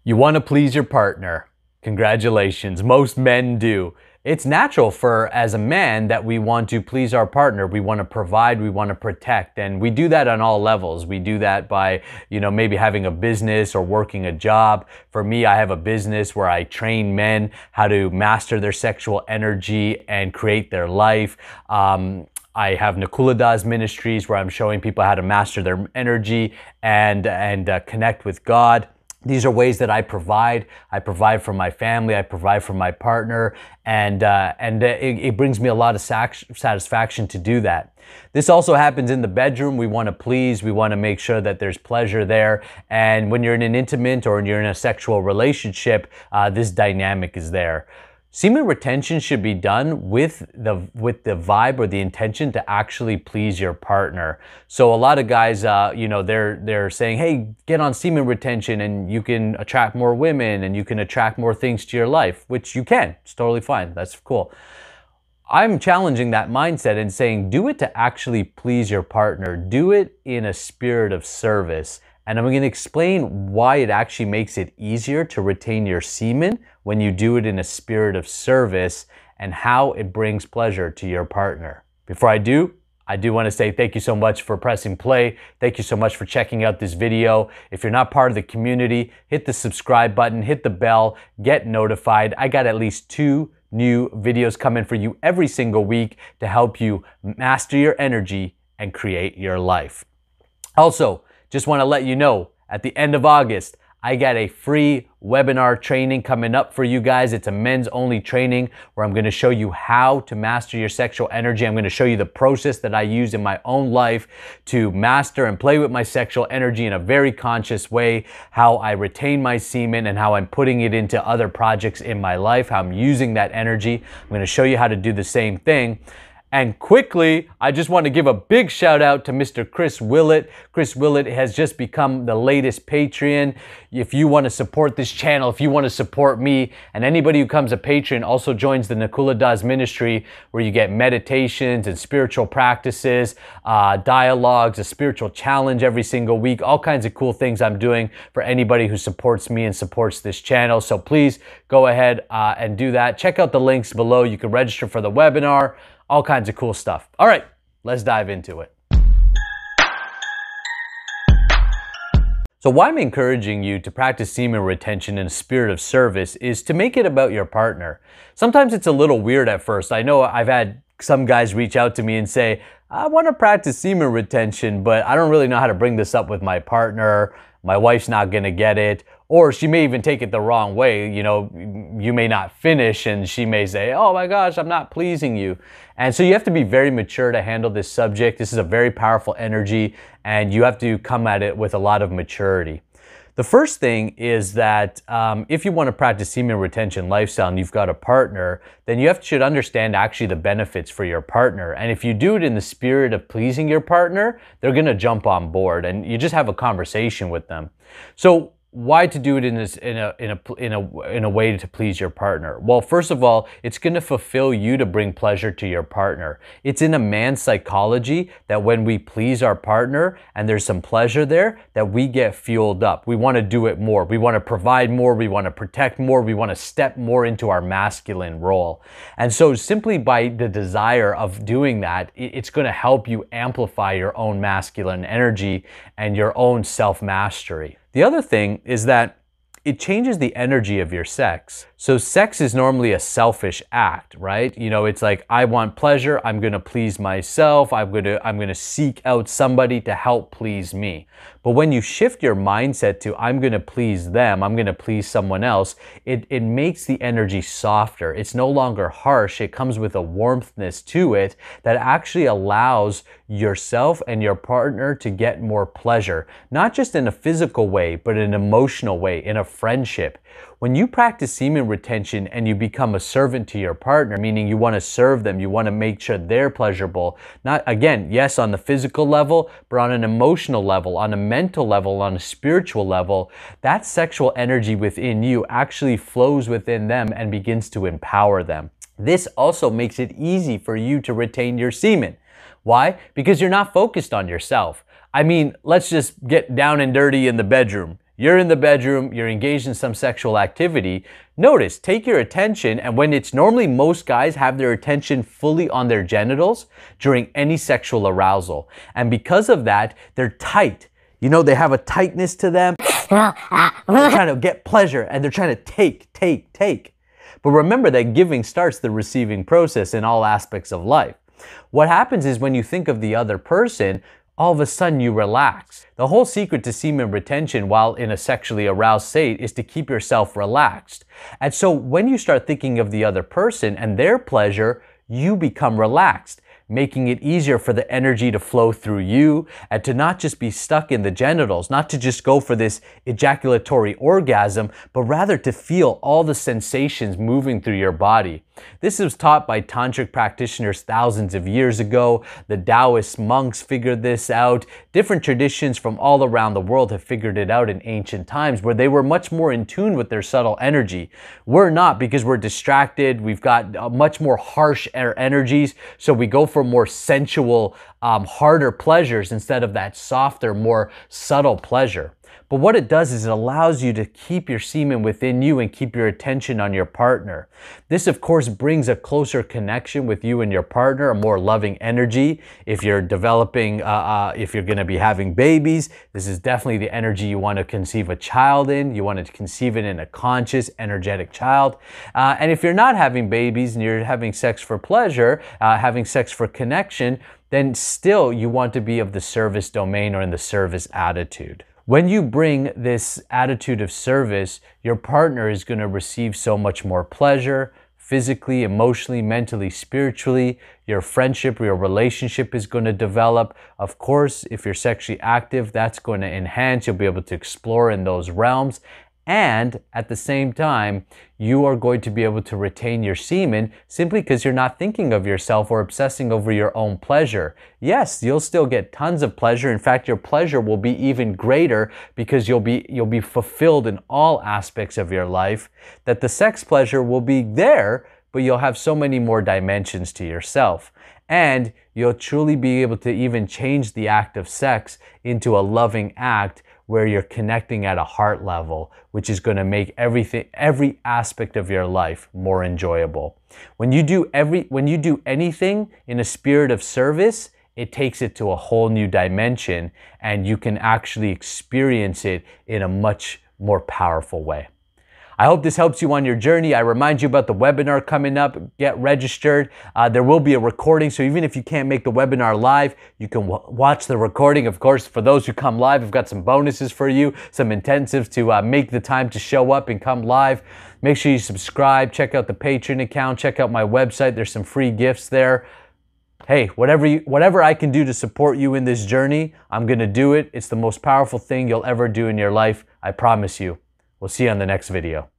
You want to please your partner. Congratulations. Most men do. It's natural as a man that we want to please our partner. We want to provide, we want to protect, and we do that on all levels. We do that by, maybe having a business or working a job. For me, I have a business where I train men how to master their sexual energy and create their life. I have Nakula Ministries where I'm showing people how to master their energy and connect with God. These are ways that I provide. I provide for my family. I provide for my partner, and it brings me a lot of satisfaction to do that. This also happens in the bedroom. We want to please. We want to make sure that there's pleasure there. And when you're in an intimate or you're in a sexual relationship, this dynamic is there. Semen retention should be done with the vibe or the intention to actually please your partner. So a lot of guys, they're saying, hey, get on semen retention and you can attract more women and you can attract more things to your life, which you can. It's totally fine. That's cool. I'm challenging that mindset and saying, do it to actually please your partner. Do it in a spirit of service. And I'm going to explain why it actually makes it easier to retain your semen when you do it in a spirit of service and how it brings pleasure to your partner. Before I do want to say thank you so much for pressing play. Thank you so much for checking out this video. If you're not part of the community, hit the subscribe button, hit the bell, get notified. I got at least 2 new videos coming for you every single week to help you master your energy and create your life. Also, just want to let you know, at the end of August, I got a free webinar training coming up for you guys. It's a men's only training where I'm going to show you how to master your sexual energy. I'm going to show you the process that I use in my own life to master and play with my sexual energy in a very conscious way, how I retain my semen and how I'm putting it into other projects in my life, how I'm using that energy. I'm going to show you how to do the same thing. And quickly, I just want to give a big shout out to Mr. Chris Willett. Chris Willett has just become the latest Patreon. If you want to support this channel, if you want to support me, and anybody who comes a Patreon also joins the Nakula Ministry, where you get meditations and spiritual practices, dialogues, a spiritual challenge every single week, all kinds of cool things I'm doing for anybody who supports me and supports this channel. So please go ahead and do that. Check out the links below. You can register for the webinar. All kinds of cool stuff. All right, let's dive into it. So why I'm encouraging you to practice semen retention in a spirit of service is to make it about your partner. Sometimes it's a little weird at first. I know I've had some guys reach out to me and say, I want to practice semen retention, but I don't really know how to bring this up with my partner. My wife's not going to get it. Or she may even take it the wrong way. You may not finish and she may say, oh my gosh, I'm not pleasing you. And so you have to be very mature to handle this subject. This is a very powerful energy and you have to come at it with a lot of maturity. The first thing is that if you want to practice semen retention lifestyle and you've got a partner, then you should understand actually the benefits for your partner. And if you do it in the spirit of pleasing your partner, they're going to jump on board and you just have a conversation with them. So why to do it in a way to please your partner? Well, first of all, it's going to fulfill you to bring pleasure to your partner. It's in a man's psychology that when we please our partner and there's some pleasure there, that we get fueled up. We want to do it more. We want to provide more. We want to protect more. We want to step more into our masculine role. And so simply by the desire of doing that, it's going to help you amplify your own masculine energy and your own self-mastery. The other thing is that it changes the energy of your sex. So sex is normally a selfish act, right? It's like, I want pleasure. I'm going to please myself. I'm going to seek out somebody to help please me. But when you shift your mindset to, I'm going to please them, I'm going to please someone else, it makes the energy softer. It's no longer harsh. It comes with a warmthness to it that actually allows yourself and your partner to get more pleasure, not just in a physical way, but in an emotional way, in a friendship. When you practice semen retention and you become a servant to your partner, meaning you want to serve them, you want to make sure they're pleasurable, not, again, yes, on the physical level, but on an emotional level, on a mental level, on a spiritual level, that sexual energy within you actually flows within them and begins to empower them. This also makes it easy for you to retain your semen. Why? Because you're not focused on yourself. I mean, let's just get down and dirty in the bedroom. You're in the bedroom, you're engaged in some sexual activity. Notice, take your attention, and when it's normally most guys have their attention fully on their genitals during any sexual arousal. And because of that, they're tight. You know, they have a tightness to them. They're trying to get pleasure and they're trying to take. But remember that giving starts the receiving process in all aspects of life. What happens is when you think of the other person, all of a sudden you relax. The whole secret to semen retention while in a sexually aroused state is to keep yourself relaxed. And so when you start thinking of the other person and their pleasure, you become relaxed, making it easier for the energy to flow through you and to not just be stuck in the genitals, not to just go for this ejaculatory orgasm, but rather to feel all the sensations moving through your body. This was taught by tantric practitioners thousands of years ago. The Taoist monks figured this out. Different traditions from all around the world have figured it out in ancient times where they were much more in tune with their subtle energy. We're not, because we're distracted. We've got much more harsh energies. So we go for more sensual, harder pleasures instead of that softer, more subtle pleasure. But what it does is it allows you to keep your semen within you and keep your attention on your partner. This, of course, brings a closer connection with you and your partner, a more loving energy. If you're developing, if you're going to be having babies, this is definitely the energy you want to conceive a child in. You want to conceive it in a conscious, energetic child. And if you're not having babies and you're having sex for pleasure, having sex for connection, then still you want to be of the service domain or in the service attitude. When you bring this attitude of service, your partner is going to receive so much more pleasure, physically, emotionally, mentally, spiritually. Your friendship, your relationship is going to develop. Of course, if you're sexually active, that's going to enhance. You'll be able to explore in those realms. And at the same time, you are going to be able to retain your semen simply because you're not thinking of yourself or obsessing over your own pleasure. Yes, you'll still get tons of pleasure. In fact, your pleasure will be even greater because you'll be fulfilled in all aspects of your life, that the sex pleasure will be there, but you'll have so many more dimensions to yourself. And you'll truly be able to even change the act of sex into a loving act where you're connecting at a heart level, which is going to make every aspect of your life more enjoyable. When you do anything in a spirit of service, it takes it to a whole new dimension, and you can actually experience it in a much more powerful way. I hope this helps you on your journey. I remind you about the webinar coming up. Get registered. There will be a recording, so even if you can't make the webinar live, you can watch the recording. Of course, for those who come live, I've got some bonuses for you, some intensives to make the time to show up and come live. Make sure you subscribe. Check out the Patreon account. Check out my website. There's some free gifts there. Hey, whatever I can do to support you in this journey, I'm going to do it. It's the most powerful thing you'll ever do in your life. I promise you. We'll see you on the next video.